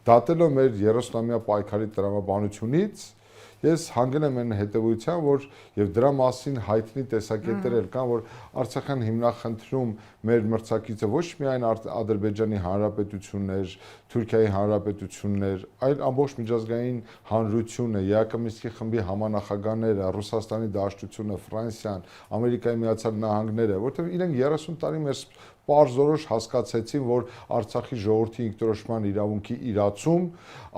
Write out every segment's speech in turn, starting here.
դատելով մեր 30-ամյա պայքարի տրամաբանությունից ես հանգել եմ այն հետևության, որ եւ դրա մասին հայտնի տեսակետներ էլ կան, որ Արցախյան հիմնախնդրում մեր մրցակիցը ոչ միայն Ադրբեջանի Հանրապետությունն էր, Թուրքիայի Հանրապետությունն էր, այլ ամբողջ միջազգային հանրությունը, ԵԱԿ-ի խմբի համանախագահները, Ռուսաստանի Դաշնությունը, Ֆրանսիան, Ամերիկայի Միացյալ Նահանգները, որտեղ իրենք 30 տարի մեր պարզորոշ հասկացեցին, որ Արցախի ժողովրդի ինքնորոշման իրավունքի իրացում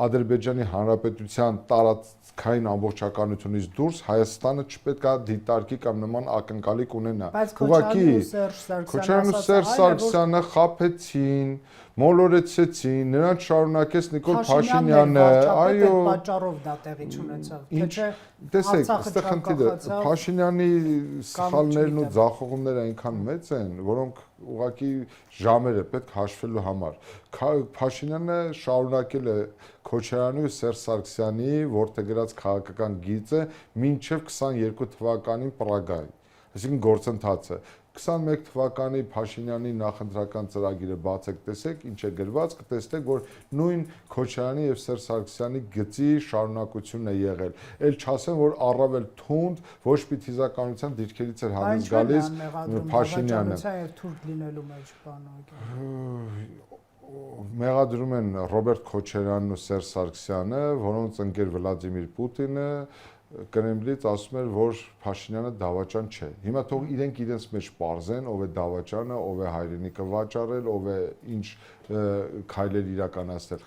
Ադրբեջանի Հանրապետության տարածքային ամբողջականությունից դուրս Հայաստանը չպետք է դիտարկի կամ նման ակնկալիք ունենա։ Քոչարյանն ու Սերժ Սարգսյանը խաբեցին, մոլորեցեցին, նրանց շարունակեց Նիկոլ Փաշինյանը, այո, պատճառով դա տեղի չունեցավ, թե չէ։ Տեսեք, այստեղ խնդիրը Փաշինյանի սխալներն ու ձախողումները այնքան մեծ են, որոնք ուղղակի ժամերը պետք հաշվելու համար։ Փաշինյանը շարունակել է Քոչարյանի ու Սերժ Սարգսյանի որդեգրած քաղաքական գիծը մինչև 22 թվականին Պրագայի, այսինքն գործընթացը։ 21 թվականի Փաշինյանի նախընտրական ծրագիրը բացեք, տեսեք, ինչ է գրված, կտեսնեք, որ նույն Քոչարյանի եւ Սերժ Սարգսյանի գծի շարունակությունն է եղել։ Էլ չասեմ, որ առավել թունդ ոչ պիտիզականության դիրքերից էր հանդես գալիս Փաշինյանը։ Մեղադրում են Ռոբերտ Քոչարյանն ու Սերժ Սարգսյանը, որոնց ընկեր Վլադիմիր Պուտինը Կրեմլից ասում էր, որ Փաշինյանը դավաճան չէ։ Հիմա թող իրենք իրենց մեջ պարզեն, ով է դավաճանը, ով է հայրենիքը վաճառել, ով է ինչ քայլեր իրականացնել։